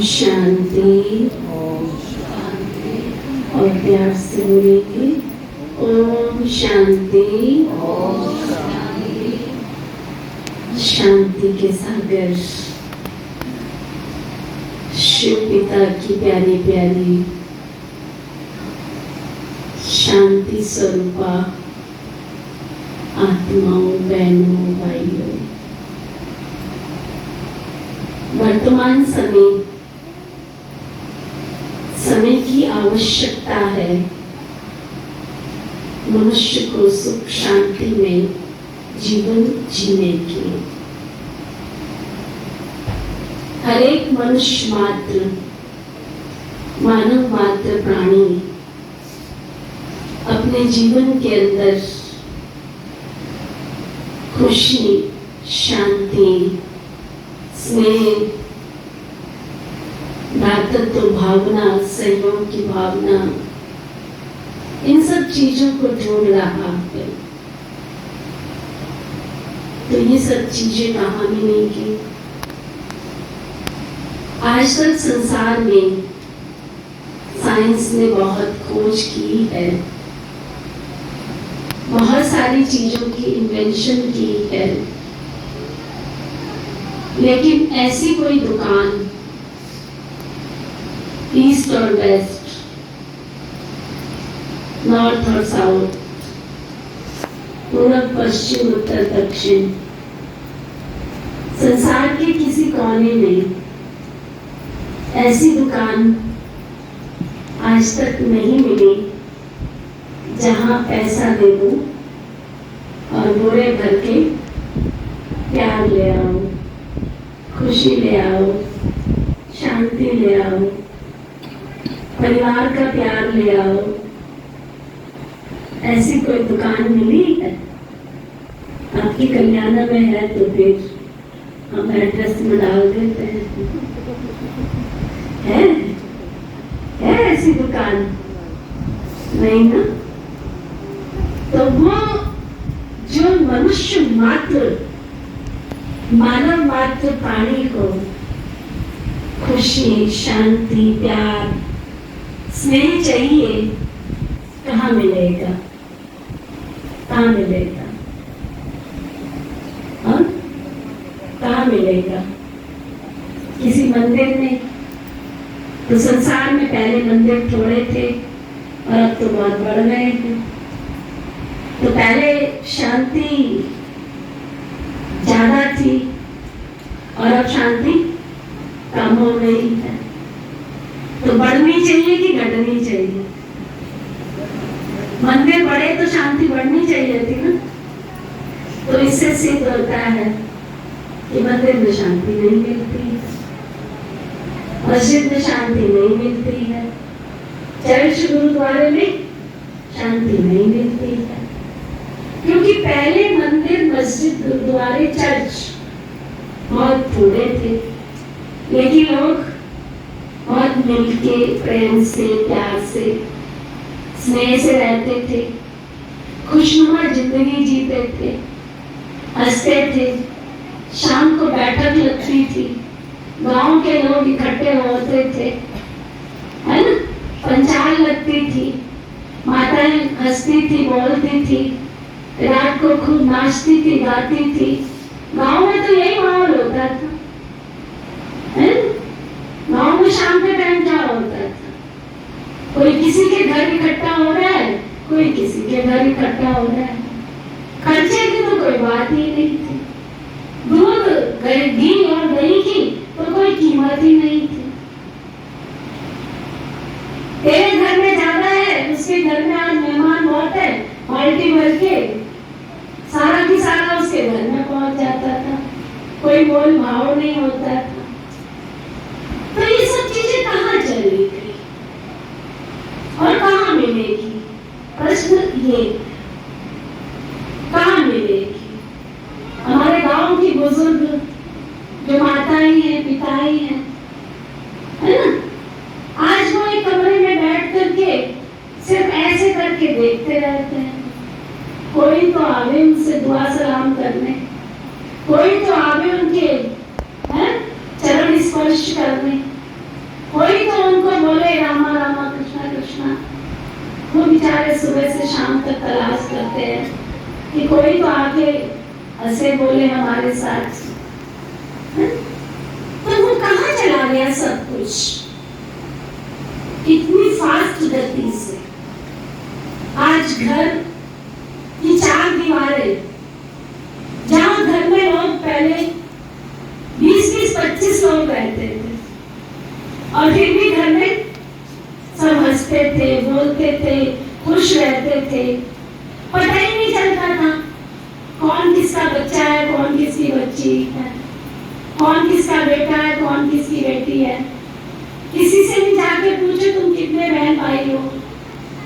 शांति। और प्यार से बोलेंगे ओम शांति। शांति के सागर शिव पिता की प्यारी प्यारी शांति स्वरूपा आत्माओं, बहनों, भाइयों, वर्तमान समय की आवश्यकता है मनुष्य को सुख शांति में जीवन जीने की। हर एक मनुष्य मात्र, मानव मात्र प्राणी अपने जीवन के अंदर खुशी, शांति, स्नेह, भ्रातृत्व भावना, सहयोग की भावना, इन सब चीजों को जोड़ रहा है। तो ये सब चीजें कहाँ मिलेंगी? आज तक संसार में साइंस ने बहुत खोज की है, बहुत सारी चीजों की इन्वेंशन की है, लेकिन ऐसी कोई दुकान ईस्ट और वेस्ट, नॉर्थ और साउथ, पूर्व पश्चिम उत्तर दक्षिण, संसार के किसी कोने में ऐसी दुकान आज तक नहीं मिली जहां पैसा दे दो और बोरे भर के प्यार ले आओ, खुशी ले आओ, शांति ले आओ, परिवार का प्यार ले आओ। ऐसी कोई दुकान मिली है? आपकी कल्याणा में है तो फिर हम एड्रेस में डाल देते हैं। है ऐसी दुकान? नहीं ना? तो वो जो मनुष्य मात्र, मानव मात्र प्राणी को खुशी, शांति, प्यार, स्नेह चाहिए, कहाँ मिलेगा? कहाँ मिलेगा? हाँ, कहाँ मिलेगा? किसी मंदिर में? तो संसार में पहले मंदिर थोड़े थे और अब तो बहुत बढ़ गए हैं। तो पहले शांति ज्यादा थी और अब शांति कम हो गई है। तो बढ़नी चाहिए कि घटनी चाहिए? मंदिर बढ़े तो शांति बढ़नी चाहिए थी ना। तो इससे सिद्ध होता है कि मंदिर में शांति नहीं मिलती है, मस्जिद में शांति नहीं मिलती है, चर्च गुरुद्वारे में शांति नहीं मिलती है। क्योंकि पहले मंदिर, मस्जिद, गुरुद्वारे, चर्च बहुत थोड़े थे, लेकिन लोग बहुत मिलके, प्रेम से, प्यार से, स्नेह से रहते थे, खुशनुमा जिंदगी जीते थे, हंसते थे। शाम को बैठक लगती थी, गांव के लोग इकट्ठे होते थे, है ना? पंचाल लगती थी, माताएं हंसती थी, बोलती थी, रात को खूब नाचती थी, गाती थी। गांव में तो यही माहौल होता था, है ना? गांव में शाम के टाइम क्या होता था? कोई किसी के घर इकट्ठा हो रहा है, कोई किसी के घर इकट्ठा हो रहा है। खर्चे की तो कोई बात ही नहीं थी। दूध, घी और दही की तो कोई कीमत ही नहीं थी। तेरे घर में ज्यादा है, उसके घर में आज मेहमान बहुत है, बाल्टी भर के सारा की सारा उसके घर में पहुंच जाता था, कोई मोल भाव नहीं होता था। तो ये सब चीजें कहाँ चली गई और कहाँ मिलेगी? प्रश्न ये, कहाँ मिलेगी? हमारे गांव की बुजुर्ग जो माताएं हैं, पिताएं हैं, है ना? आज वो एक कमरे में बैठ करके सिर्फ ऐसे करके देखते रहते हैं। कोई तो आवे उनसे दुआ सलाम करने, कोई तो आवे उनके चरण स्पर्श करने, कोई तो उनको बोले रामा रामा कृष्णा कृष्णा, वो बेचारे सुबह से शाम तक तलाश करते हैं कि कोई तो आके हंसे बोले हमारे साथ। तो वो कहाँ चला गया सब कुछ इतनी फास्ट गति से। आज घर की 4 दीवारें, जहां घर में लोग पहले 20-25 लोग रहते थे और फिर भी घर में सब हंसते थे, बोलते थे, खुश रहते थे, पता ही नहीं चलता था कौन किसका बच्चा है, कौन किसकी बच्ची है, कौन किसका बेटा है, कौन किसकी बेटी है। किसी से भी जाके पूछो तुम कितने बहन भाई हो,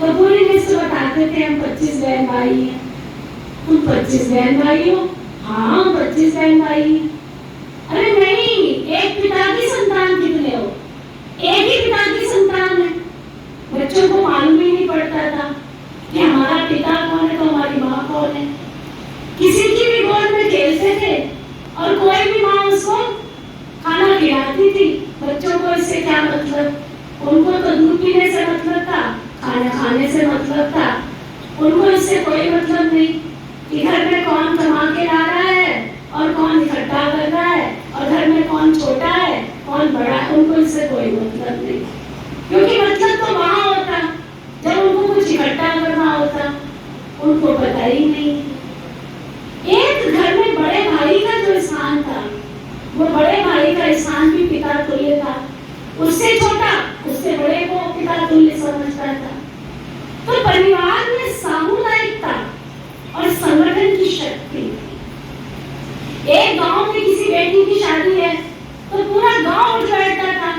तो पूरी लिस्ट बताते थे हम 25 बहन भाई हैं। तुम 25 बहन भाई हो? हाँ 25 बहन भाई। अरे नहीं, एक पिता की संतान कितने हो? एक ही पिता की संतान है। बच्चों को मालूम ही नहीं पड़ता था कि हमारा पिता कौन है तो हमारी माँ कौन है। किसी की भी गोद में खेलते थे और कोई भी माँ उसको खाना खिलाती थी। बच्चों को इससे क्या मतलब? उनको तो दूध पीने से मतलब था, खाना खाने से मतलब था। उनको इससे कोई मतलब नहीं कि घर में कौन कमा के ला रहा है और कौन इकट्ठा कर रहा है और घर में कौन छोटा है कौन बड़ा है। उनको इससे कोई मतलब नहीं, क्योंकि मतलब तो वहां होता जब उनको कुछ इकट्ठा करना होता। उनको पता ही नहीं। एक घर में बड़े भाई का जो स्थान था, वो बड़े भाई का स्थान भी पिता तुल्य था। उससे छोटा उससे बड़े को पिता तुल्य समझता था। तो परिवार में सामुदायिकता और संगठन की शक्ति थी। एक गांव में किसी बेटी की शादी है तो पूरा गांव उठ बैठता था,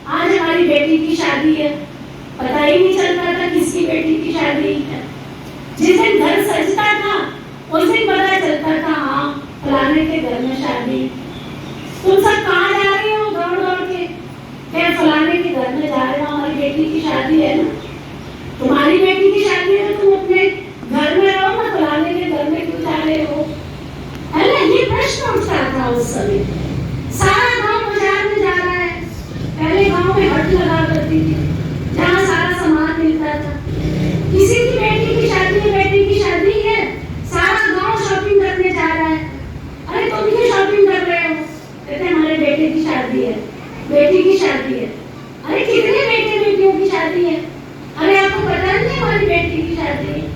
आज हमारी बेटी की शादी है। पता ही नहीं चलता था किसकी बेटी की शादी है। जिस दिन घर सजता था उस दिन पता चलता था हाँ फलाने के घर में शादी। तुम सब कहाँ जा रही हो दौड़ दौड़ के? क्या फलाने के घर में जा रहे हो, हमारी बेटी की शादी है ना। तुम्हारी बेटी की शादी है तो तुम अपने घर में रहो ना, फलाने के घर में क्यों जा रहे हो? है ना, ये प्रश्न उठता था उस समय। सारा गांव बाजार में जा रहा है। पहले गांव में हट लगा करती थी जहाँ सारा सामान मिलता था। किसी की बेटी की शादी है, बेटी की शादी है, सारा गांव शॉपिंग करने जा रहा है। अरे तुम क्यों शॉपिंग कर रहे हो? कहते हमारे बेटे की शादी है, बेटी की शादी है। अरे कितने बेटे बेटियों की शादी है? अरे आपको पता नहीं हमारी बेटी की शादी है।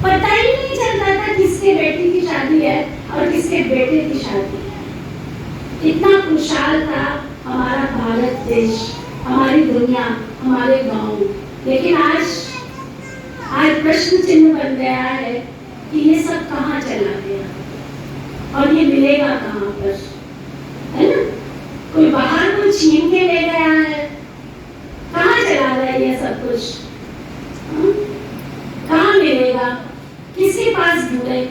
पता ही नहीं चलता था किसके बेटी की शादी है और किसके बेटे की शादी है। इतना खुशहाल था हमारा भारत देश, हमारी दुनिया, हमारे गांव। लेकिन आज प्रश्न चिन्ह बन गया है कि ये सब कहाँ चला गया और ये मिलेगा कहाँ पर, है ना? कोई बाहर को छीन के ले गया है, कहाँ चला गया ये सब कुछ? कहाँ मिलेगा? किसके पास ढूंढे?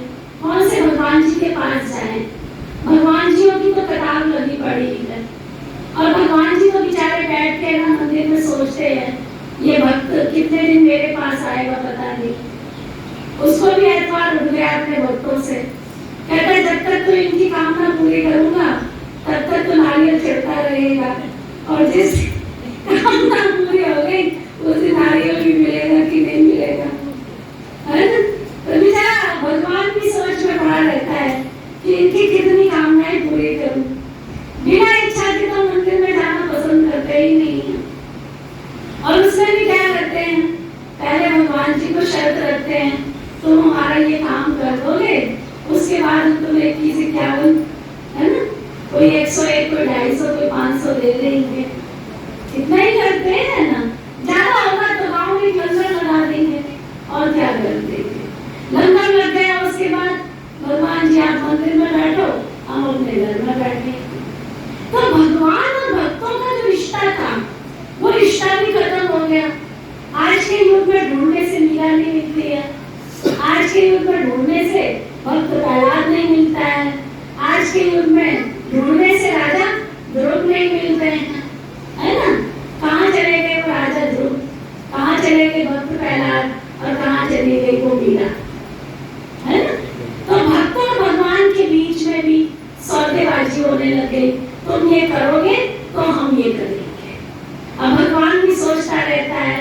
कौन से भगवान जी के पास जाएं? भगवान जी की तो कतार लगी पड़ी है और भगवान जी तो बेचारे बैठ के ना मंदिर में सोचते हैं ये भक्त कितने दिन मेरे पास आएगा पता नहीं। उसको भी एतवार उठ गया अपने भक्तों से, कहता है जब तक तो इनकी कामना पूरी करूंगा तब तक तो नारियल चढ़ता रहेगा और जिस कामना पूरी हो गई उस दिन नारियल भी मिलेगा कि नहीं मिलेगा, है ना? तो बेचारा भगवान की सोच में पड़ा रहता है कि इनकी कितनी कामनाएं पूरी करूं। बिना इच्छा के तो मंदिर में जाना पसंद करते ही नहीं है। और उसमें भी क्या करते हैं, पहले भगवान जी को शर्त रखते हैं तुम हमारा ये काम कर दोगे, उसके बाद हम तुम्हें 21-51, है ना, कोई 101, कोई 250, कोई 500 दे देंगे। इतना ही करते हैं ना। ज्यादा होगा तो गाँव में लंगर लगा देंगे और क्या कर देंगे। लंगर लग गया उसके बाद भगवान जी आप मंदिर में बैठो, हम अपने घर में बैठे। तो भगवान और भक्तों का जो रिश्ता था वो रिश्ता भी खत्म हो गया। आज के युग में ढूंढने से मीरा नहीं मिलती है, आज के युग में ढूंढने से भक्त प्रहलाद नहीं मिलता है, आज के युग में ढूंढने से राजा ध्रुव नहीं मिलते हैं, है ना? कहाँ चले गए वो राजा ध्रुव, कहाँ चले गए भक्त प्रहलाद और कहाँ चली गई वो मीरा, है ना? तो भक्त और भगवान के बीच में भी सौदेबाजी होने लग गई। तुम ये करोगे तो हम ये करेंगे। अब सोचता रहता है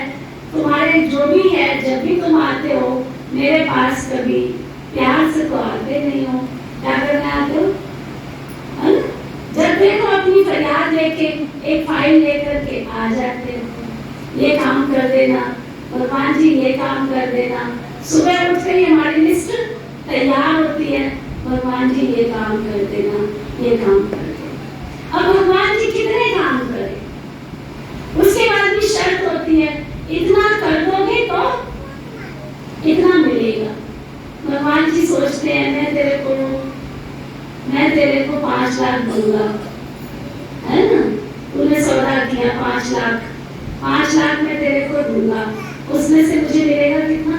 तुम्हारे जो भी है, जब भी तुम आते हो मेरे पास कभी प्यार से तो आते नहीं हो, क्या करने आते हो? है ना? जब देखो अपनी फरियाद लेके एक फाइल लेकर के आ जाते हो, ये काम कर देना भगवान जी, ये काम कर देना। सुबह उठ के हमारी लिस्ट तैयार होती है, भगवान जी ये काम कर देना, ये काम कर देना। अब भगवान जी कितने काम करें? उसके बाद भी शर्त होती है, इतना कर दोगे तो इतना मिलेगा। भगवान जी सोचते हैं मैं तेरे को 5 लाख दूंगा, है ना? तूने सौदा किया 5 लाख, 5 लाख मैं तेरे को दूंगा, उसमें से मुझे मिलेगा कितना?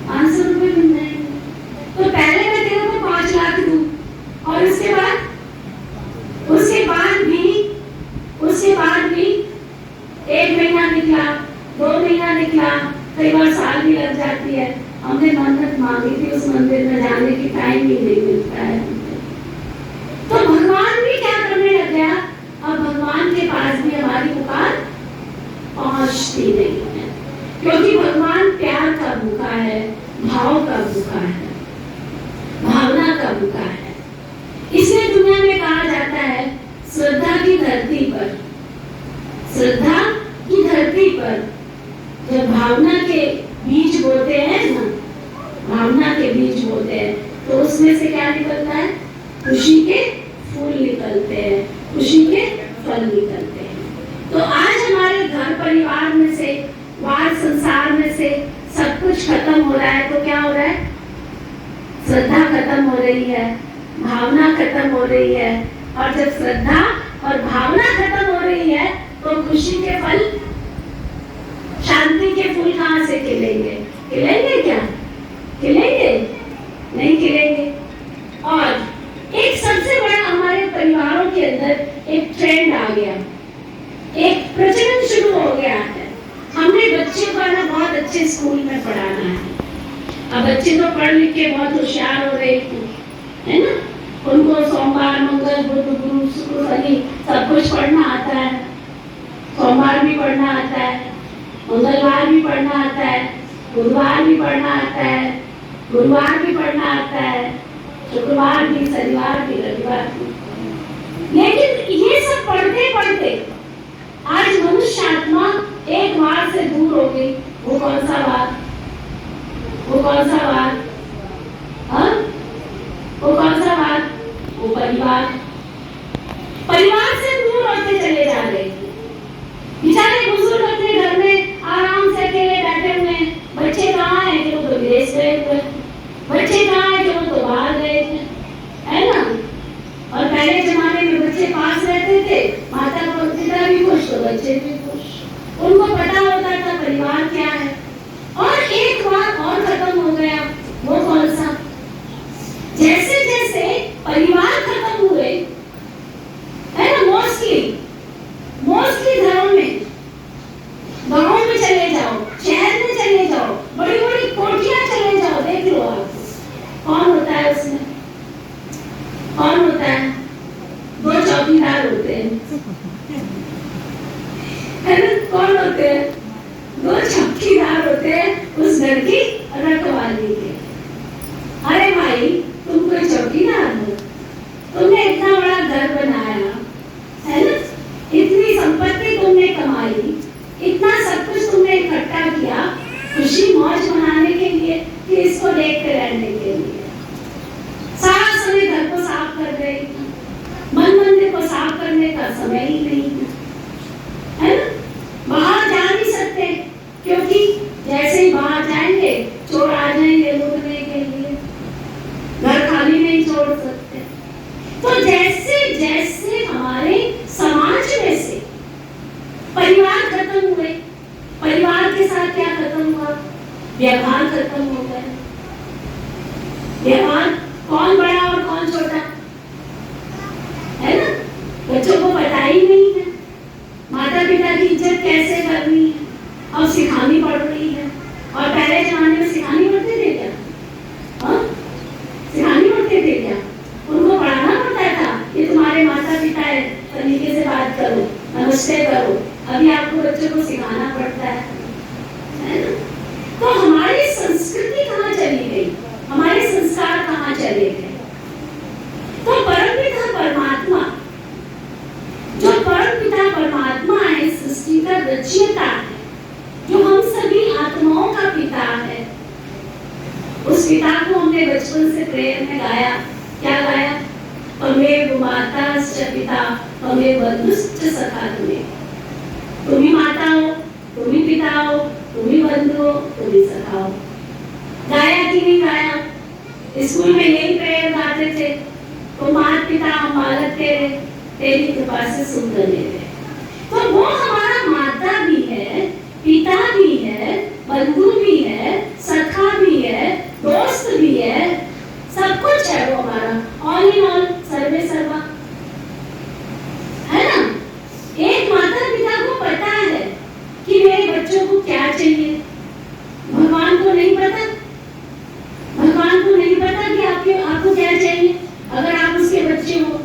500 रुपए मिल जाएंगे। तो पहले मैं तेरे को 5 लाख दूं और उसके बाद भी 1 महीना निकला, 2 महीना निकला, कई बार साल भी लग जाती है। हमने मन्नत मांगी थी, उस मंदिर में जाने की टाइम ही नहीं मिलता है। तो भगवान भी क्या करने लग गया, अब भगवान के पास भी हमारी पुकार पहुंचती नहीं है, क्योंकि भगवान प्यार का भूखा है, भाव का भूखा है, भावना का भूखा है। इसलिए दुनिया में कहा जाता है श्रद्धा की धरती पर जब भावना के बीज बोते हैं ना, भावना के बीज बोते हैं तो उसमें से क्या निकलता है? खुशी के फूल निकलते हैं, खुशी के फल निकलते हैं। तो आज हमारे घर परिवार में से, वार संसार में से सब कुछ खत्म हो रहा है, तो क्या हो रहा है? श्रद्धा खत्म हो रही है, भावना खत्म हो रही है। और जब श्रद्धा और भावना खत्म हो रही है तो खुशी के फल, शांति के फूल कहां से खिलेंगे? खिलेंगे क्या? खिलेंगे? नहीं खिलेंगे। और एक सबसे बड़ा हमारे परिवारों के अंदर एक ट्रेंड आ गया, एक प्रचलन शुरू हो गया है। हमने बच्चे को ना बहुत अच्छे स्कूल में पढ़ाना है। अब बच्चे तो पढ़ लिख के बहुत होशियार हो रहे हैं ना, उनको सोमवार, मंगल, बुध, गुरु, शुक्र, शनि सब कुछ पढ़ना आता है। सोमवार भी पढ़ना आता है, मंगलवार भी पढ़ना आता है, बुधवार भी पढ़ना आता है, गुरुवार भी पढ़ना आता है, शुक्रवार भी, शनिवार भी, रविवार भी। लेकिन ये सब पढ़ते पढ़ते आज मनुष्य आत्मा एक वार से दूर हो गई। वो कौन सा वार? वो कौन सा वार? हाँ? वो कौन सा वार? वो परिवार। परिवार से दूर होते चले जा रहे हैं। बेचारे बुजुर्ग अपने घर में आराम से अकेले बैठे हुए हैं। बच्चे कहाँ हैं? कि वो तो विदेश गए हुए। बच्चे कहाँ हैं? कि वो तो बाहर गए थे, है ना? और पहले जमाने में बच्चे पास रहते थे, माता पिता भी खुश तो बच्चे भी खुश। उनको पता होता था परिवार क्या है। और एक बार और खत्म हो गया, वो कौन सा? जैसे जैसे परिवार खत्म हुए, है ना, मोस्टली गाँव में चले जाओ, शहर में चले जाओ, बड़ी बड़ी कोठियां चले जाओ, देख लो आप कौन होता है उसमें? कौन होता है? 2 चौकीदार होते हैं, है ना? कौन होते हैं? 2 चौकीदार होते हैं उस घर की रखवाली के। अरे भाई, तुम कोई चौकीदार हो? तुमने इतना बड़ा घर बनाया, है ना? इतनी संपत्ति तुमने कमाई, इतना सब कुछ तुमने इकट्ठा किया खुशी मौज मनाने के लिए कि इसको देखते रहने के लिए। सारा समय घर को साफ कर रहे, मन मंदिर को साफ करने का समय ही नहीं है ना? बाहर जा नहीं सकते क्योंकि जैसे ही बाहर जाएंगे चोर आ जाएंगे लूटने के लिए, घर खाली नहीं छोड़ सकते। तो जैसे जैसे हमारे समाज में से परिवार खत्म हुए, परिवार के साथ क्या खत्म हुआ? व्यवहार खत्म हो गए। व्यवहार, कौन बड़ा और कौन छोटा, है ना? बच्चों को पता ही नहीं है माता पिता की इज्जत कैसे करनी है, अब सिखानी पड़ रही है। और पहले जमाने में सिखानी पड़ते थे क्या? हाँ, सिखानी पड़ते थे क्या? उनको पढ़ाना पड़ता था, ये तुम्हारे माता पिता है, तरीके से बात करो, नमस्ते करो, अभी आपको बच्चों को सिखाना पड़ता है ना? तो हमारी संस्कृति कहाँ चली गई, हमारे संस्कार कहाँ चले गए? तो परमपिता परमात्मा, जो परमपिता परमात्मा है, सृष्टि का रचयिता है, जो हम सभी आत्माओं का पिता है, उस पिता को हमने बचपन से प्रेयर में गाया। क्या गाया? त्वमेव माता च पिता त्वमेव बंधुश्च सखा। तुम ही माता हो, तुम ही पिता हो, तुम ही बंधु हो, तुम ही सखा हो। गाया कि नहीं गाया? स्कूल में यही प्रेयर गाते थे, तो माता पिता हम बालक तेरे, तेरी कृपा से सुंदर ले। तो वो हमारा माता भी है, पिता भी है, बंधु भी है, सखा भी है, दोस्त भी है, सब कुछ है वो हमारा, ऑल इन ऑल, सर्वे सर्वा, है ना? एक माता पिता को पता है कि मेरे बच्चों को क्या चाहिए। भगवान को नहीं पता, भगवान को नहीं पता कि आपको क्या चाहिए अगर आप उसके बच्चे हो।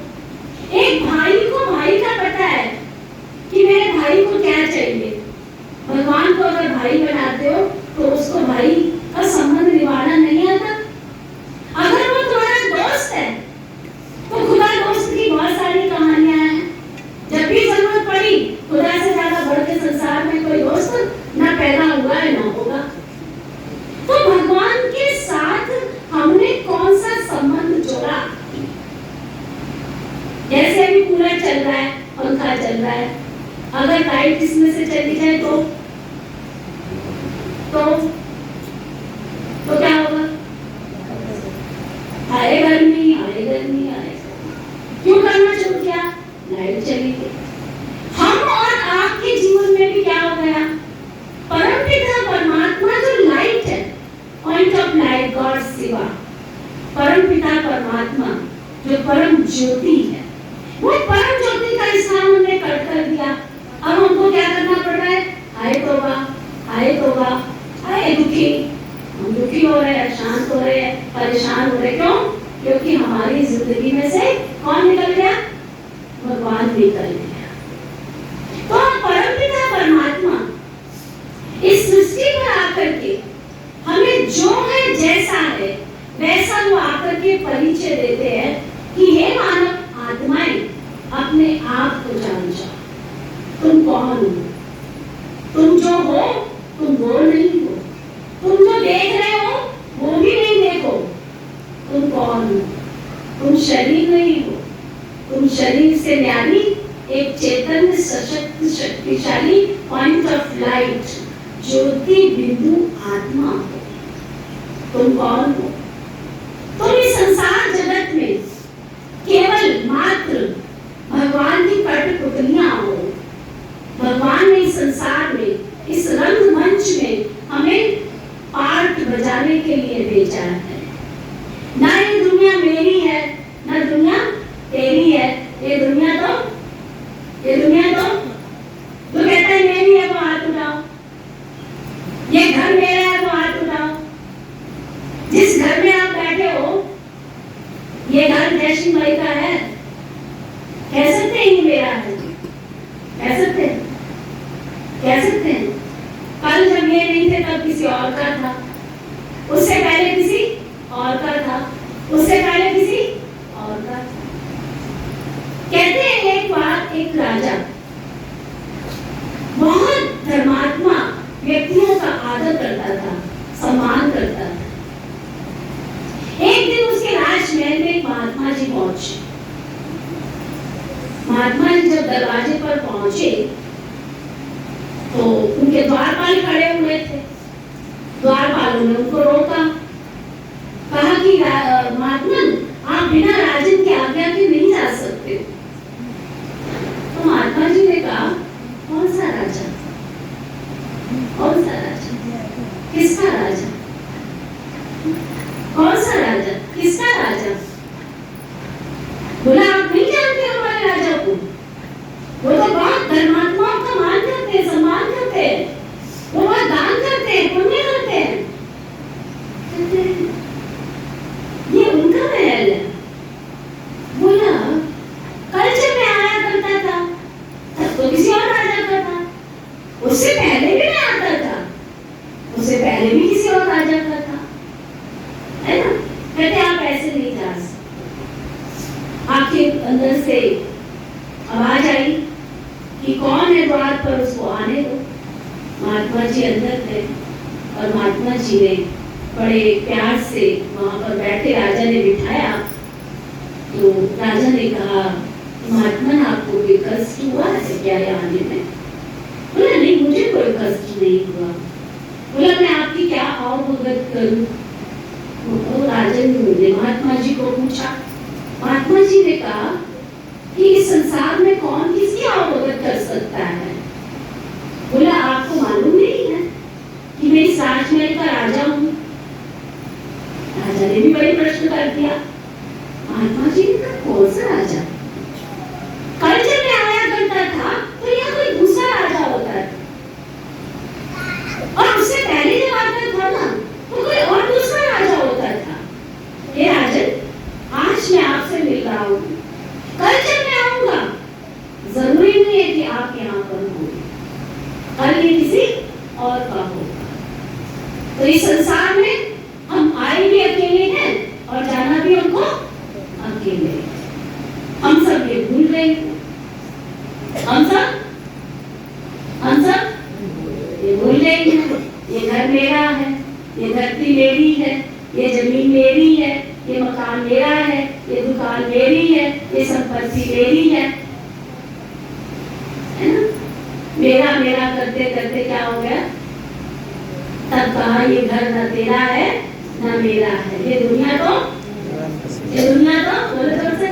एक भाई को भाई का पता है कि मेरे भाई को क्या चाहिए। भगवान को अगर भाई बनाते हो तो उसको भाई का संबंध निभाना नहीं आता। अगर वो तुम्हारा दोस्त है तो खुदा दोस्त की बहुत सारी कहानियां हैं। जब भी जरूरत पड़ी, खुदा से ज्यादा बढ़ के संसार में कोई दोस्त ना पैदा हुआ है ना होगा। तो भगवान के साथ हमने कौन सा संबंध जोड़ा? जैसे अभी कूलर चल रहा है, पंखा चल रहा है, अगर लाइट इसमें से चली जाए तो क्या होगा? आए गर्मी, आए गर्मी, आए। क्यों करना शुरू किया? लाइट चली गई। हम और आपके जीवन में भी क्या हो गया? परमपिता परमात्मा जो लाइट है, point of light, God Shiva, परमपिता परमात्मा जो परम ज्योति है, वो परम ज्योति का स्थान हमने कट कर दिया। अब हमको क्या करना पड़ रहा है? हाय तौबा, हाय तौबा, हाय दुखी। हम दुखी हो रहे हैं, शांत हो रहे हैं, परेशान हो रहे। क्यों? क्योंकि हमारी जिंदगी में से कौन निकल गया? भगवान निकल गया। तो परमपिता परमात्मा इस सृष्टि पर आकर के हमें जो है, जैसा है वैसा वो आकर के परिचय देते हैं कि हे मानव आत्माएं, अपने आप को जान जाओ। तुम कौन हो? तुम जो हो तुम वो नहीं हो। तुम जो देख रहे हो वो भी नहीं देखो। तुम कौन हो? तुम शरीर नहीं हो। तुम शरीर से न्यारी एक चेतन सशक्त शक्तिशाली पॉइंट ऑफ लाइट, ज्योति बिंदु आत्मा हो। तुम कौन हो? तुम इस संसार जगत में केवल मात्र भगवान की कठपुतलियां हो। भगवान ने इस संसार में, इस रंगमंच में हमें पार्ट बजाने के लिए भेजा है। ना ये दुनिया मेरी है, ना दुनिया तेरी है। ये दुनिया तो जो कहता है मेरी है वो हाथ उठाओ। ये घर मेरा है वो हाथ उठाओ। जिस घर में आप बैठे हो, ये घर जैशी भाई का है, कह सकते हैं ये मेरा है? कह सकते हैं? कह सकते हैं? कल जब ये नहीं थे तब किसी और का था, उससे पहले किसी और का था, उससे पहले किसी और का था। कहते हैं एक बार एक राजा बहुत धर्मात्मा व्यक्तियों का आदर करता था, सम्मान करता था। एक दिन उसके राजमहल में महात्मा जी पहुंचे। महात्मा जी जब दरवाजे पर पहुंचे तो उनके द्वारपाल खड़े हुए थे। द्वारपालों ने उनको रोका, कहा कि महात्मा आप बिना राजन की आज्ञा के नहीं जा सकते। तो महात्मा जी ने कहा कौन सा राजा? कौन सा राजा? किसका राजा? कौन सा राजा? किसका राजा? बोला आप नहीं जानते हमारे राजा को? वो तो बहुत धर्मात्माओं का मान करते हैं, सम्मान करते हैं, वो बहुत दान करते हैं, पुण्य करते हैं। ये उनका महल है। बोला कल जब मैं आया करता था तब तो किसी और राजा का था, उससे पहले भी मैं आता था, उससे पहले भी किसी और आ जाता था, है ना। कहते आप ऐसे नहीं जा सकते। आपके अंदर से आवाज आई कि कौन है द्वार पर, उसको आने दो। महात्मा जी अंदर थे और महात्मा जी ने बड़े प्यार से वहां पर बैठे राजा ने बिठाया। तो राजा ने कहा, महात्मा आपको कोई कष्ट हुआ है क्या आने में? बोला नहीं, मुझे कोई कष्ट नहीं हुआ। बोला मैं आपकी क्या अवगत करूं? तो राजा ने महात्मा जी को पूछा। महात्मा जी ने कहा कि इस संसार में कौन किसकी अवगत कर सकता है? बोला आपको मालूम नहीं है कि मैं इस राजमहल का राजा हूँ? राजा ने भी बड़ी प्रश्न कर दिया। महात्मा जी ने कहा कौन सा राजा? कल जब मैं आया करता था तो यहाँ कोई दूसरा राजा होता था, और उससे पहले जब आता था ना तो कोई और दूसरा राजा होता था। ये राजन, आज मैं आपसे मिल रहा हूँ, कल जब मैं आऊंगा जरूरी नहीं है कि आप यहाँ पर हो, कल ये किसी और का होगा। तो इस संसार में हम आए भी अकेले हैं और जाना भी हमको अकेले। हम सब ये भूल गए, हम सब ये भूल गए हैं। ये घर मेरा है, ये धरती मेरी है, ये जमीन मेरी है, ये मकान मेरा है, ये दुकान मेरी है, ये संपत्ति मेरी है ना। मेरा मेरा करते करते क्या हो गया? तब कहा ये घर न तेरा है न मेरा है, ये दुनिया तो बोले तो से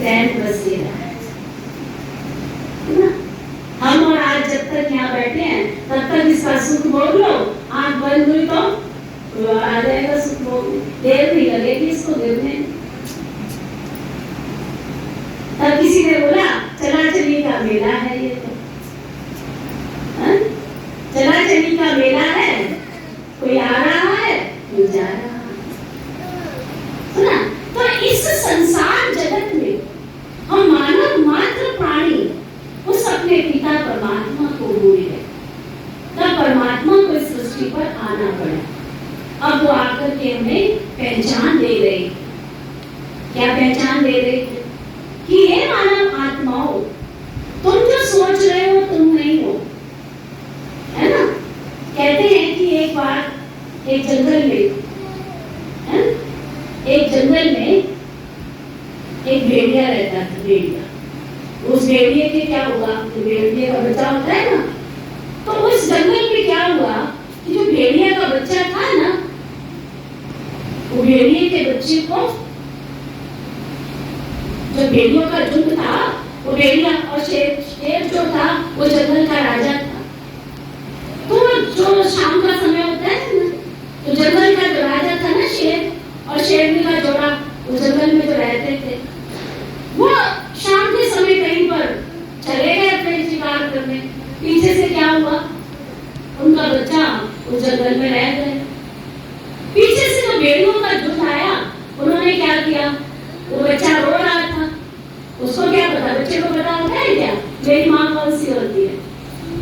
रैन बसेरा है ना। हम और आज जब तक यहाँ बैठे हैं तब तक इसका सुख भोग लो, आंख बंद हुई तो आ जाएगा सुख भोग, देर नहीं लगेगी इसको गिरने। तब किसी ने बोला चला चली का मेला है ये तो, चला चली का मेला है, कोई आ रहा है कोई जा रहा है ना। तो इस संसार जगत में हम मानव मात्र प्राणी उस अपने पिता परमात्मा को भूल गए, तब परमात्मा को इस सृष्टि पर आना पड़ा। अब वो आकर के हमें पहचान दे रहे, क्या पहचान दे रहे कि ये मानव आत्माओं, तुम जो सोच रहे हो तुम नहीं हो, है ना। कहते हैं कि एक बार एक जंगल में, है? एक जंगल में एक भेड़िया रहता था, भेड़िया। उस भेड़िए के क्या हुआ, तो भेड़िए का बच्चा होता है ना, तो उस जंगल में क्या हुआ कि जो भेड़िया का बच्चा था ना, वो भेड़िए के बच्चे को, जो भेड़ियों का झुंड था, वो भेड़िया और शेर जो था वो जंगल का राजा था। तो जो शाम का समय होता है ना, तो जंगल का जो राजा था ना शेर और शेरनी का जोड़ा, वो जंगल में जो रहते थे, वो शाम के समय कहीं पर चले गए अपने शिकार करने। पीछे से क्या हुआ, उनका बच्चा उस जंगल में रह गए। पीछे से जो भेड़ियों का झुंड आया, उन्होंने क्या किया, वो बच्चा रो रहा था, उसको क्या पता, बच्चे को पता होता है क्या मेरी माँ कौन सी होती है?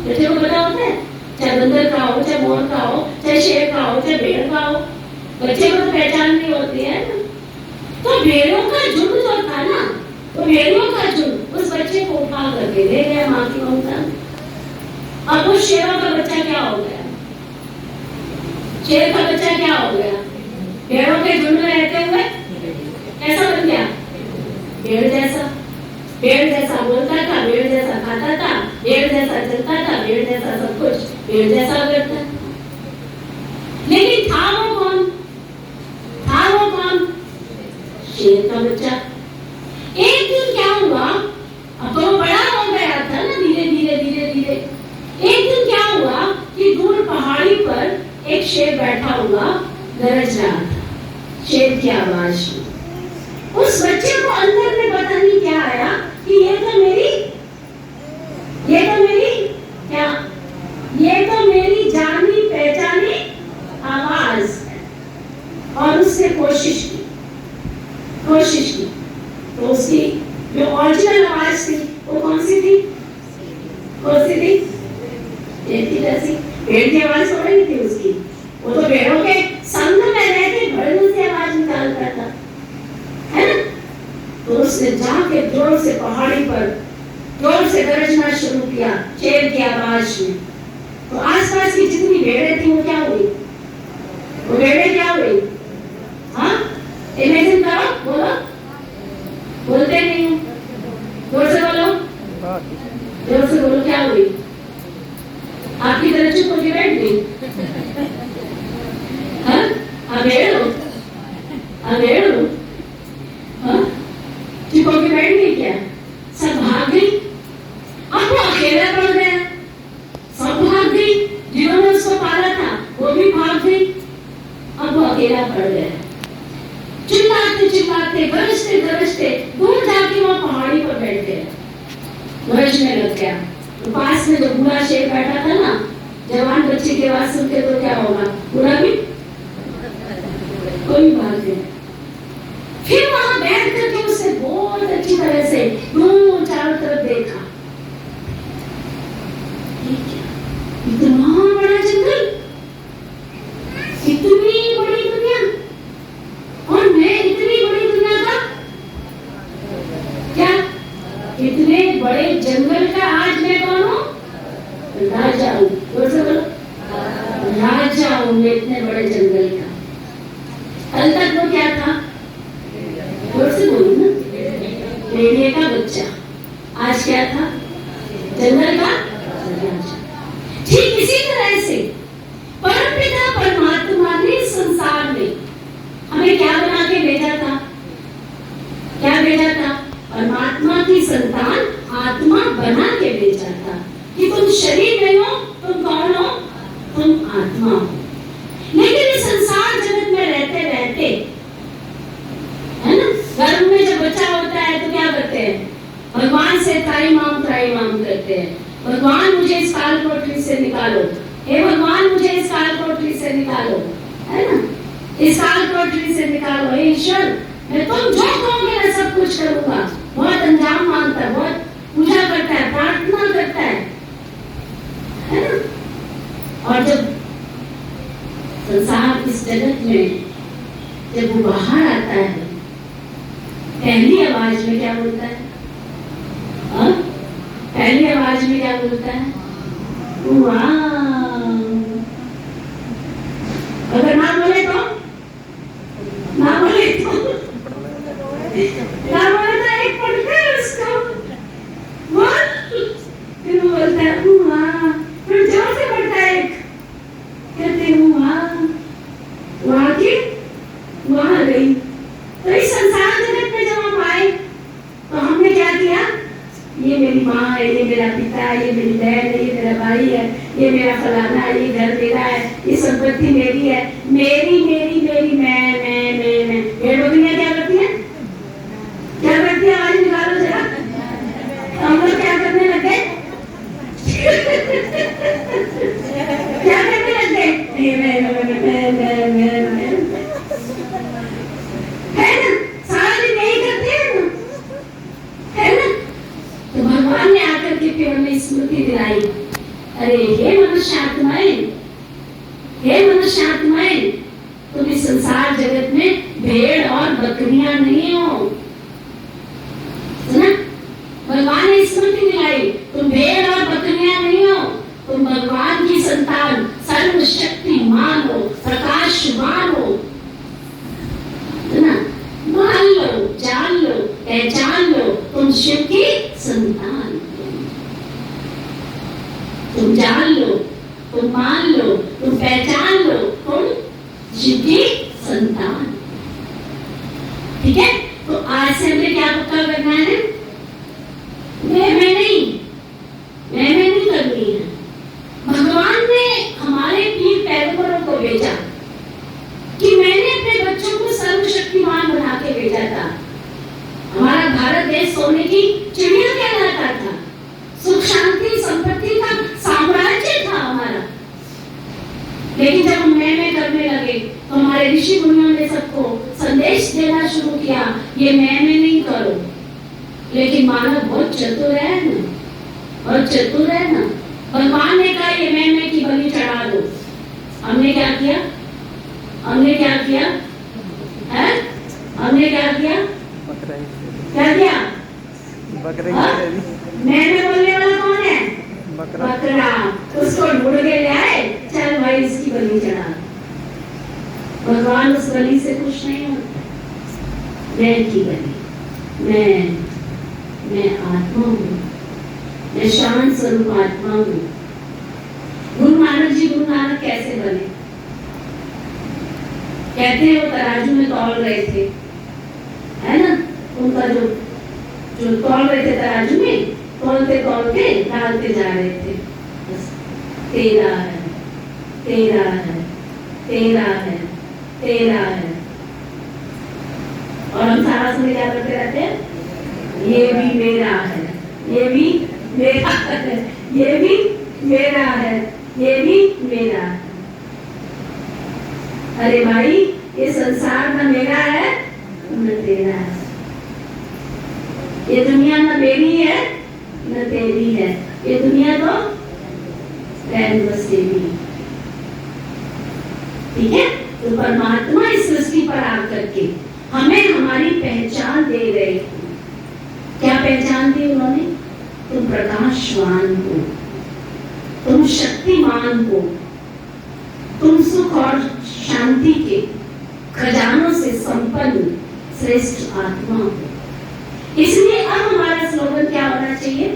बच्चे को पता होता है, चाहे बंदर का हो, चाहे मोर का हो, चाहे शेर का हो, चाहे भेड़ का हो, बच्चे को तो पहचान नहीं होती है ना। तो भेड़ों का झुंड जो था ना, वो भेड़ों का झुंड उस बच्चे को उठा करके ले गया माँ की ममता। अब उस शेरों का बच्चा क्या हो गया, शेर का बच्चा क्या हो गया, भेड़ों के झुंड में रहते हुए कैसा बन गया, भेड़ जैसा। भेड़ जैसा बोलता था, भेड़ जैसा खाता था, भेड़ जैसा चलता था, भेड़ जैसा सब कुछ, भेड़ जैसा करता। लेकिन था वो कौन, था वो कौन, शेर का बच्चा। एक दिन क्या हुआ, अब तो बड़ा हो गया था ना, धीरे धीरे धीरे धीरे। एक दिन क्या हुआ कि दूर पहाड़ी पर एक शेर बैठा हुआ गरज रहा था, शेर की आवाज में। उस बच्चे को अंदर में पता नहीं क्या आया कि ये तो मेरी क्या, ये तो मेरी जानी पहचानी आवाज है। और उसने कोशिश की, तो उसकी जो ओरिजिनल आवाज थी वो कौन सी थी, भेड़ की आवाज तो नहीं थी उसकी, वो तो भेड़ों के संग में रह के भड़ों से आवाज निकालता था, है ना। तो उसने जाके जोर से पहाड़ी पर जोर से गरजना शुरू किया शेर की आवाज में। तो आसपास की जितनी भेड़ें थी वो क्या हुई, वो भेड़ें क्या हुई, हाँ इमेजिन करो, बोलो, बोलते नहीं हो, जोर से बोलो, जोर से बोलो, क्या हुई, आपकी तरह चुप होकर बैठ गई, हाँ अबेड़ो, अबेड़ो, हाँ चुप होकर बैठ गई क्या, सब भाग गई। अब वो अकेला पड़ गया, सब भाग गई, जिन्होंने उसको पाला था वो भी भाग गई, अब वो अकेला पड़ गया। चिल्लाते चिल्लाते गरजते गरजते दूर जाके वहां पहाड़ी पर बैठ गया, गरजने लग गया। तो पास में जो बूढ़ा शेर बैठा था ना, जवान बच्चे की आवाज सुनते तो क्या होगा, बूढ़ा भी कोई भाग गया। फिर वहां बैठ करके उसने बहुत अच्छी तरह से दोनों चारों तरफ देखा, इतना बड़ा जंगल, इतनी बड़ी दुनिया, और मैं इतनी बड़ी दुनिया का क्या, इतने बड़े जंगल का आज मैं कौन हूँ, राजा हूँ, राजा हूँ मैं इतने बड़े जंगल का। कल तक वो क्या था, जोर से बोलू ना, भेड़िए का बच्चा, आज क्या था, जंगल का राजा। ठीक इसी तरह से परमपिता परमात्मा ने संसार में हमें क्या बना के भेजा था, क्या भेजा था, परमात्मा की संतान आत्मा बना के भेजा था कि तुम शरीर नहीं हो, तुम कौन हो, तुम आत्मा हो। लेकिन इस संसार जगत में रहते रहते, है ना, गर्भ में जब बच्चा होता है तो क्या करते हैं, भगवान से त्राई माम करते हैं, भगवान मुझे इस काल कोठरी से निकालो, हे भगवान मुझे इस काल कोठरी से निकालो, है ना, इस काल कोठरी से निकालो, हे ईश्वर मैं तुम जो कहोगे मैं सब कुछ करूंगा। बहुत अंजाम मांगता है, बहुत पूजा करता है, प्रार्थना करता है ना। और जब संसार इस जगत में जब वो बाहर आता है, पहली आवाज में क्या बोलता है, पहली आवाज में क्या बोलता है, वाह। अगर ना बोले तो, ना बोले तो, ना बोले तो एक पढ़ता है उसको, फिर वो बोलता है वाह, फिर जोर से पढ़ता है एक, कहते हैं वाह, वाह की वहां गई। तो इस संसार जगत में जब हम आए तो हमने क्या किया, ये मेरी माँ है, ये मेरा पिता है, ये मेरी बहन है, ये मेरा भाई है, ये मेरा फलाना है, ये घर मेरा है, ये संपत्ति मेरी है, मेरी मेरी मेरी मैं। ये बकरियां क्या करती है, क्या करती है, आवाज निकालो जरा, हम लोग क्या करने लगे क्या करने लगे, है ना, सारा दिन यही करते हैं ना, है ना। तो भगवान ने आकर के फिर हमें स्मृति दिलाई, अरे हे मनुष्य आत्माएं, हे मनुष्य आत्माएं, तुम इस संसार जगत में भेड़ और बकरियां नहीं हो, सुना, भगवान ने स्मृति दिलाई, तुम भेड़ और बकरियां नहीं हो, तुम भगवान की संतान, सर्वशक्तिमान हो, प्रकाशवान हो, मान लो, जान लो, पहचान लो, तुम शिव की संतान हो। तुम जान लो, तुम मान लो, तुम पहचान लो, तुम शिव की संतान। ठीक है, तो आज से हमें क्या पक्का करना है, मैं नहीं करनी है। भगवान ने हमारे पीर पैगंबरों को भेजा कि मैंने अपने बच्चों को सर्वशक्तिमान बना के भेजा था। हमारा भारत देश सोने की चिड़िया कहलाता था, सुख शांति संपत्ति का साम्राज्य था हमारा। लेकिन जब हम मैं करने लगे तो हमारे ऋषि मुनियों ने सबको संदेश देना शुरू किया, ये मैं नहीं करो। लेकिन मानव बहुत चतुर है ना, बहुत चतुर है ना, भगवान ने कहा ये मैं की बलि चढ़ा दो। हमने क्या किया? हमने क्या किया है? हमने क्या किया? क्या किया? मैंने बोलने वाला कौन है? बकरा। उसको ढूंढ के ले आए, चल भाई इसकी बलि चढ़ा। भगवान उस बलि से खुश नहीं होता। मैं की बलि, मैं आत्मा हूँ, मैं शांत स्वरूप आत्मा हूँ। गुरु नानक कैसे बने? कहते हैं वो तराजू में तौल रहे थे, है ना? उनका जो तौल रहे थे तराजू में, तौलते तौलते डालते जा रहे थे, बस तेरा है, तेरा है, तेरा है, तेरा है। और हम सारा समय क्या करते रहते हैं? ये भी मेरा है, ये भी मेरा है, ये भी मेरा है, ये भी मेरा है। अरे भाई, ये संसार न मेरा है न तेरा है, ये दुनिया न मेरी है न तेरी है, ये दुनिया तो रहन बसेरी। ठीक है? तो परमात्मा इस सृष्टि पर आकर के हमें हमारी पहचान दे रहे हैं। क्या पहचान दी उन्होंने? तुम प्रकाशवान हो, तुम शक्तिमान हो, तुम सुख और शांति के खजानों से संपन्न श्रेष्ठ आत्मा हो। इसलिए अब हमारा स्लोगन क्या होना चाहिए?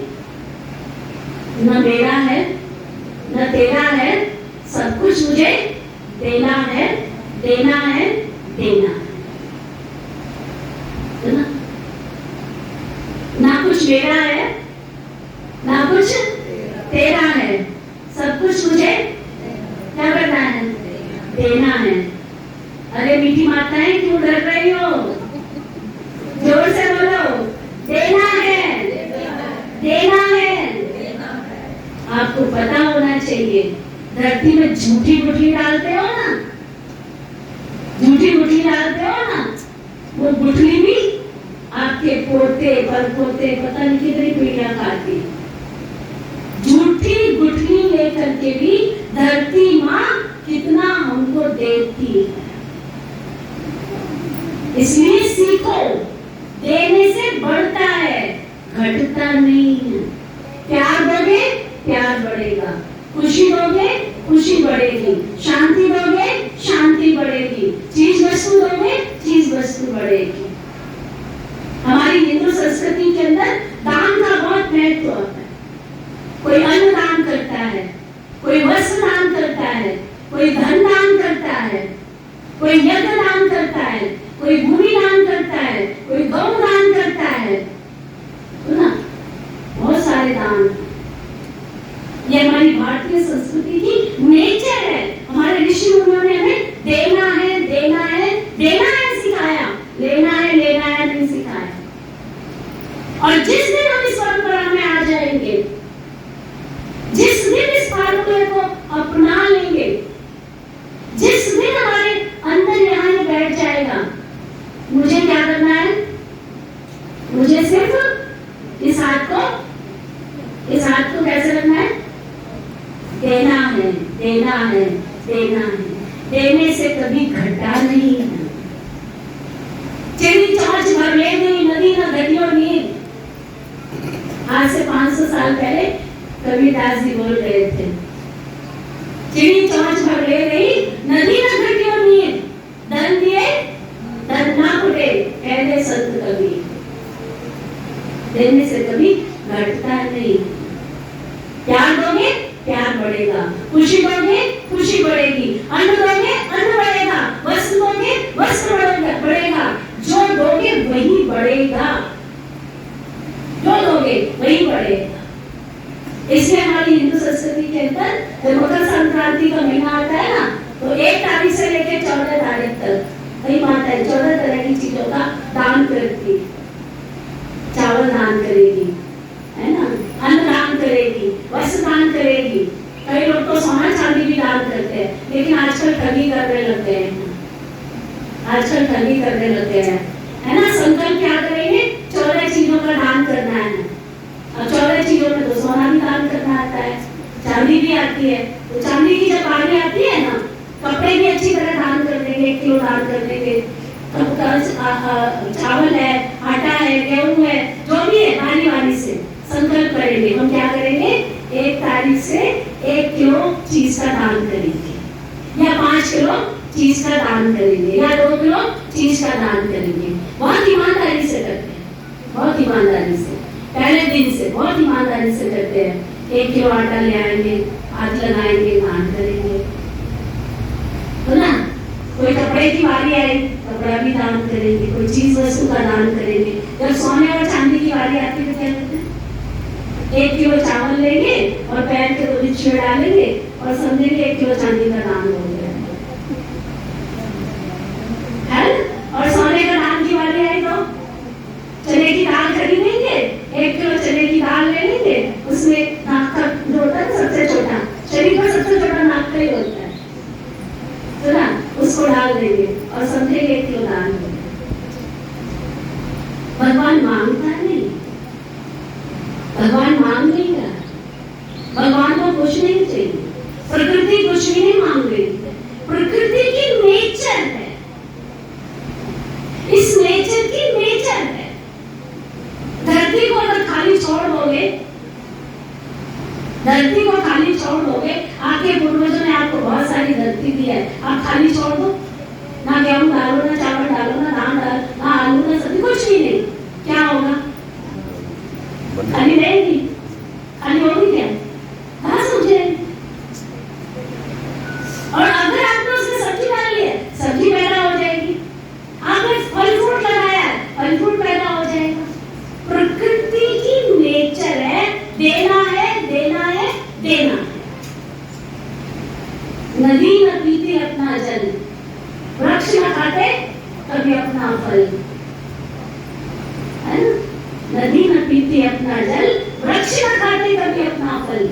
न मेरा है न तेरा है, सब कुछ मुझे देना है, देना है, देना है ना? ना कुछ मेरा है ना कुछ तेरा है, सब कुछ मुझे क्या करना है? देना है। अरे मीठी माताएं, क्यों डर रही हो? जोर से बोलो, देना है, देना है। आपको पता होना चाहिए, धरती में झूठी गुठली डालते हो ना, झूठी गुठली डालते हो ना, वो गुठली भी आपके पोते परपोते पता नहीं कितनी पीढ़ियां खाती। झूठी गुठली लेकर के भी धरती माँ कितना हमको देती है। इसलिए सीखो, देने से बढ़ता है, घटता नहीं है। प्यार दोगे प्यार बढ़ेगा, खुशी दोगे खुशी बढ़ेगी, शांति दोगे शांति बढ़ेगी, चीज वस्तु दोगे चीज वस्तु बढ़ेगी। हमारी हिंदू संस्कृति के अंदर दान का बहुत महत्व है। कोई अन्न दान करता है, कोई वस्त्र दान करता है, कोई धन दान करता है, कोई यज्ञ दान करता है, कोई भूमि दान करता है, कोई गौ दान करता है, तो ना बहुत सारे दान। ये हमारी भारतीय संस्कृति की नेचर है। हमारे ऋषि मुनियों ने हमें देना है, देना है, देना है सिखाया, लेना है नहीं सिखाया। और जिस दिन हम इस परंपरा में आ जाएंगे, जिस दिन इस फार्मूले को अपना लेंगे, जिस दिन हमारे अंदर यहाँ बैठ जाएगा, मुझे क्या करना है? मुझे सिर्फ इस हाथ को कैसे रखना है? देना है, देना है, देना है। देने से कभी घटा नहीं है। चिड़ी चौंच भर ले गई नदी न घटियो नीर। आज से 500 साल पहले कबीरदास जी बोल रहे थे, चिड़ी चौंच भर ले गई नदी न घटियो नीर, धन दिए धन ना फुटे, कहते संत कबीर। देने से कभी घटता नहीं। प्यार दोगे प्यार बढ़ेगा, खुशी दोगे खुशी बढ़ेगी, अन्न दोगे अन्न बढ़ेगा, वस्त्र दोगे वस्त्र बढ़ेगा, जो दोगे वही बढ़ेगा, जो दोगे वही बढ़ेगा। इसलिए हमारी हिंदू संस्कृति के अंदर जब मकर संक्रांति का महीना आता है ना, तो 1 तारीख से लेकर 14 तारीख तक कई माताएं 14 तरह की चीजों का दान करती। चावल दान करेगी, है ना, अन्न दान करेगी, वस्त्र दान करेगी। कई लोग तो सोना चांदी भी दान करते हैं, लेकिन आजकल ठगी करने लग गए हैं, आजकल ठगी करने लग गए हैं, है ना। संकल्प क्या करेंगे? 14 चीजों का दान करना है। अब 14 चीजों में तो सोना भी दान करना आता है, चांदी भी आती है, तो चांदी की जब बारी आती है ना, कपड़े भी अच्छी तरह दान कर देंगे, 1 किलो दान कर देंगे। चावल है, आटा है, गेहूं है, जो भी है, बारी बारी से संकल्प करेंगे। हम क्या करेंगे, 1 तारीख से 1 किलो चीज का दान करेंगे, या 5 किलो चीज का दान करेंगे, या 2 किलो चीज का दान करेंगे। बहुत ईमानदारी से करते हैं, बहुत ईमानदारी से, पहले दिन से बहुत ईमानदारी से करते हैं। 1 किलो आटा ले आएंगे, हाथ लगाएंगे, दान करेंगे, है ना। कोई कपड़े की बारी आई, कपड़ा भी दान करेंगे, कोई चीज वस्तु का दान करेंगे। जब सोने और चांदी की बारी आती है तो क्या करते हैं, 1 किलो चावल लेंगे और पैन के 2 रिक्शे डालेंगे और समझेंगे 1 किलो चांदी का दान हो गया है। और सोने का दान की बारी आई तो चने की दाल खरीदेंगे, 1 किलो चने की दाल ले लेंगे, उसमें नाक का जो होता है सबसे छोटा, शरीर का सबसे छोटा नाक का ही होता है, तो ना उसको डाल देंगे और समझेंगे 1 किलो दान हो गया। भगवान मांगता नहीं, भगवान मांग नहीं रहा, भगवान को कुछ नहीं चाहिए, प्रकृति कुछ भी नहीं मांग रही, प्रकृति की नेचर है, इस नेचर की नेचर है। धरती को अगर खाली छोड़ दोगे, धरती को खाली छोड़ दोगे, आपके पूर्वजों ने आपको बहुत सारी धरती दी है, आप खाली छोड़ दो, ना गेहूं डालो, ना चावल डालो, ना धान डालो, ना आलू, ना सब्जी, कुछ भी नहीं, क्या होगा, खाली रहेगी, खाली होगी क्या, घास उग जाएगी। और अगर आपने उसमें सब्जी डाली है, सब्जी पैदा हो जाएगी, आपने फल फ्रूट लगाया है, फल फ्रूट पैदा हो जाएगा। प्रकृति की नेचर है, देना है, देना है, देना है। नदी न पीती अपना जल, वृक्ष न खाते कभी अपना फल, है ना। नदी न पीती अपना जल, वृक्ष न खाते कभी अपना फल।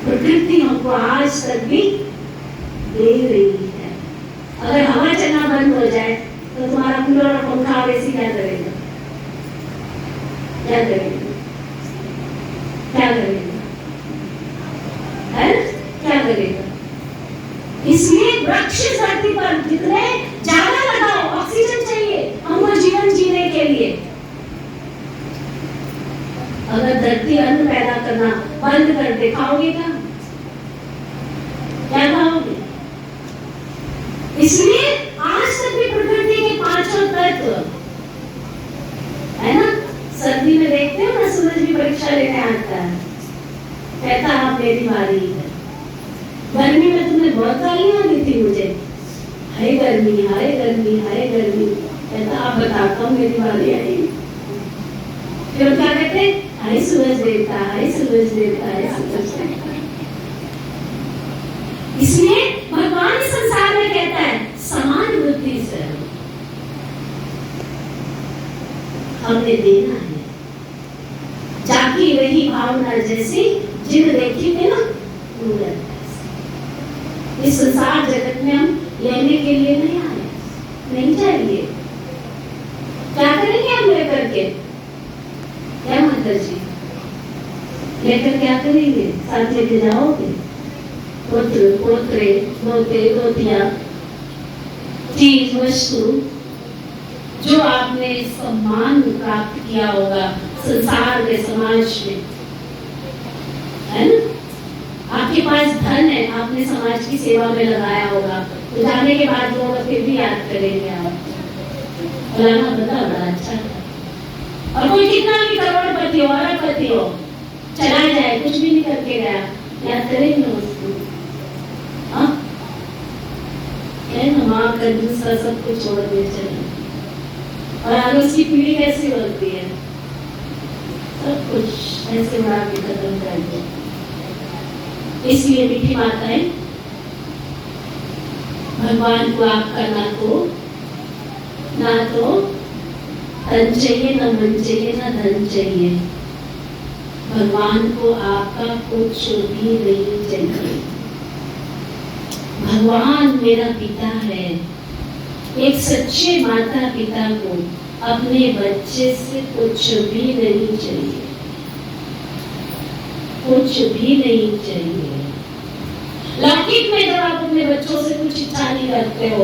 प्रकृति हमको आज तक भी दे रही है। अगर हवा चलना बंद हो जाए तो तुम्हारा कूलर और पंखा और एसी क्या करेगा, क्या करेगा, क्या करेगा, है क्या करेगा। इसलिए वृक्ष धरती पर जितने ज्यादा लगाओ, ऑक्सीजन चाहिए हमको जीवन जीने के लिए। अगर धरती अन्न पैदा करना बंद कर दे, खाओगे क्या, क्या खाओगे। इसलिए आज तक भी प्रकृति के 5 तत्व है ना। सर्दी में देखते हो ना, सूरज भी परीक्षा लेने आता है, कहता आप मेरी बारी है। गर्मी में तुमने बहुत गालियां दी थी मुझे, हाय गर्मी, हाय गर्मी, हाय गर्मी, कहता आप बताता हूँ मेरी बारी आई। फिर क्या कहते, हाय सूरज देवता, हाय सूरज देवता, हाय सूरज देवता। इसलिए भगवान इस संसार में कहता है समान बुद्धि से हमने देना है, जाकी रही भावना जैसी जिन देखी में ना मूरत। इस संसार जगत में हम लेने के लिए नहीं आए, नहीं चाहिए। क्या करेंगे हम लेकर के, क्या माता जी लेकर क्या करेंगे, साथ लेके जाओगे पुत्र पोत्रे पोते पोतियां, चीज वस्तु जो आपने सम्मान प्राप्त किया होगा संसार में, समाज में, है ना। आपके पास धन है, आपने समाज की सेवा में लगाया होगा, तो जाने के बाद लोग फिर भी याद करेंगे आप, फलाना बता बड़ा अच्छा था। और कोई कितना भी करोड़पति हो, अरबपति हो, चला जाए कुछ भी नहीं करके गया, याद करेंगे उसको, हाँ माँ का दूसरा सब कुछ छोड़ दे चले। और आगे उसकी पीढ़ी कैसी होती है, सब कुछ ऐसे उड़ा के खत्म कर दे। इसलिए मीठी माताएं, भगवान को आपका ना तो तन चाहिए, ना मन चाहिए, ना धन चाहिए। भगवान को आपका कुछ भी नहीं चाहिए। भगवान मेरा पिता है। एक सच्चे माता पिता को अपने बच्चे से कुछ भी नहीं चाहिए, कुछ भी नहीं चाहिए। लौकिक में जब आप अपने बच्चों से कुछ इच्छा नहीं करते हो,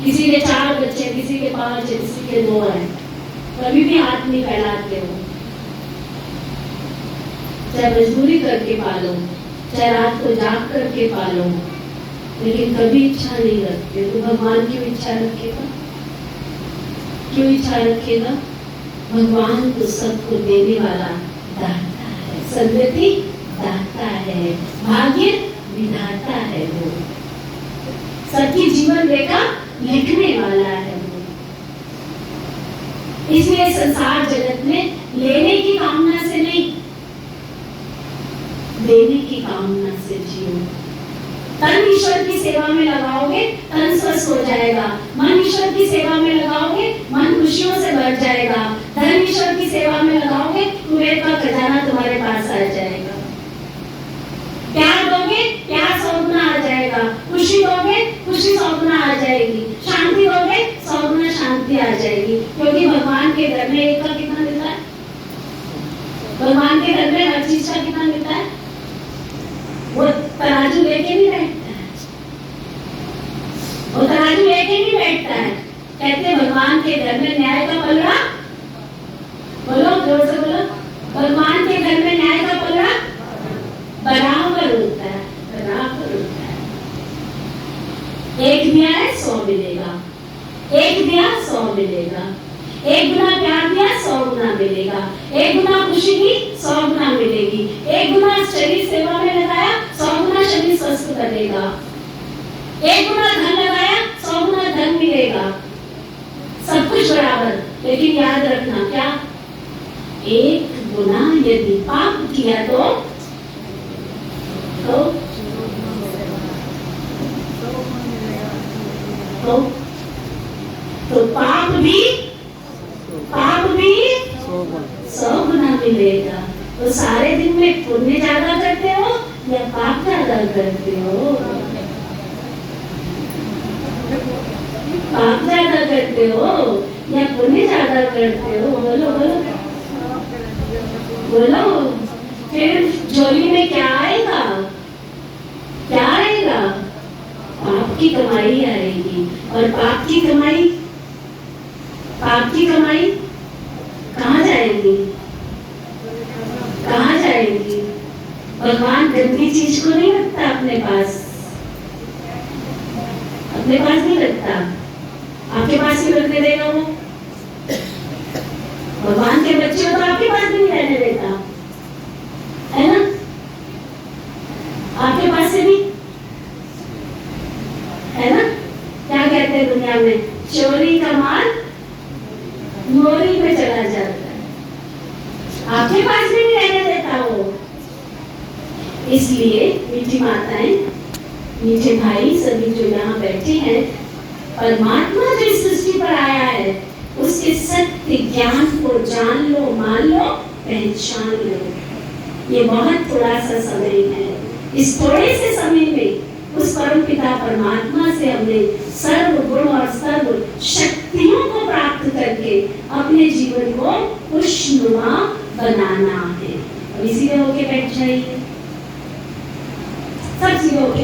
किसी के 4 बच्चे, किसी के 5 है, किसी के 2 है, कभी भी हाथ नहीं फैलाते हो, चाहे मजदूरी करके पालो, चाहे रात को जाग करके पालो, लेकिन कभी इच्छा नहीं रखते, तो भगवान क्यों इच्छा रखेगा? क्यों इच्छा रखेगा? भगवान तो सबको देने वाला दाता है, सद्गति दाता है, भाग्य विधाता है, वो सबकी जीवन रेखा लिखने वाला है वो। इसलिए संसार जगत में लेने की कामना से नहीं, देने की कामना से जियो। तन ईश्वर की सेवा में लगाओगे, तन स्वस्थ हो जाएगा। मन ईश्वर की सेवा में लगाओगे, मन खुशियों से भर जाएगा। धन ईश्वर की सेवा में लगाओगे, कुबेर का खजाना तुम्हारे पास आ जाएगा। प्यार दोगे, प्यार 100 गुना आ जाएगा। खुशी दोगे, खुशी 100 गुना आ जाएगी। शांति दोगे, 100 गुना शांति आ जाएगी। क्योंकि भगवान के घर में एक का कितना मिलता है? भगवान के घर में हर चीज का कितना मिलता है? वो तराजू लेके नहीं बैठता है, वो तराजू लेके नहीं बैठता है। कहते भगवान के घर में न्याय का पलड़ा, बोलो जोर से बोलो, भगवान के घर में न्याय का पलड़ा बराबर होता है, बराबर होता है। एक दिया है 100 मिलेगा, एक दिया 100 मिलेगा, एक गुना प्यार दिया 100 गुना मिलेगा, एक गुना खुशी दी 100 गुना मिलेगी, एक गुना शरीर सेवा में लगाया 100 गुना शरीर स्वस्थ करेगा, एक गुना धन लगाया 100 गुना धन मिलेगा, सब कुछ बराबर। लेकिन याद रखना क्या, एक गुना यदि पाप किया तो पाप भी 100 गुना मिलेगा। तो सारे दिन में पुण्य ज्यादा करते हो या पाप ज्यादा करते हो? पाप ज्यादा करते हो या पुण्य ज्यादा करते हो? बोलो बोलो बोलो। फिर झोली में क्या आएगा? क्या आएगा? पाप की कमाई आएगी। और पाप की कमाई कहाँ जाएगी? कहाँ जाएगी? भगवान गंदी चीज को नहीं रखता अपने पास, अपने पास नहीं रखता। आपके पास ही रखने देगा वो? भगवान के बच्चे हो तो आपके पास भी नहीं रहने देता, है ना? आपके पास से भी, है ना? क्या कहते हैं दुनिया में, चोरी का माल मोरी में चला जाता है, आपके पास भी नहीं रहने देता वो। इसलिए मीठी माताएं, मीठे भाई, सभी जो यहाँ बैठे हैं, परमात्मा जो इस सृष्टि पर आया है उसके सत्य ज्ञान को जान लो, मान लो, पहचान लो। ये बहुत थोड़ा सा समय है। इस थोड़े से समय में उस परम पिता परमात्मा से हमने सर्व गुण और सर्व शक्तियों को प्राप्त करके अपने जीवन को खुशनुमा बनाना है। अब इसीलिए होके बैठ जाइए, सब सीधे होके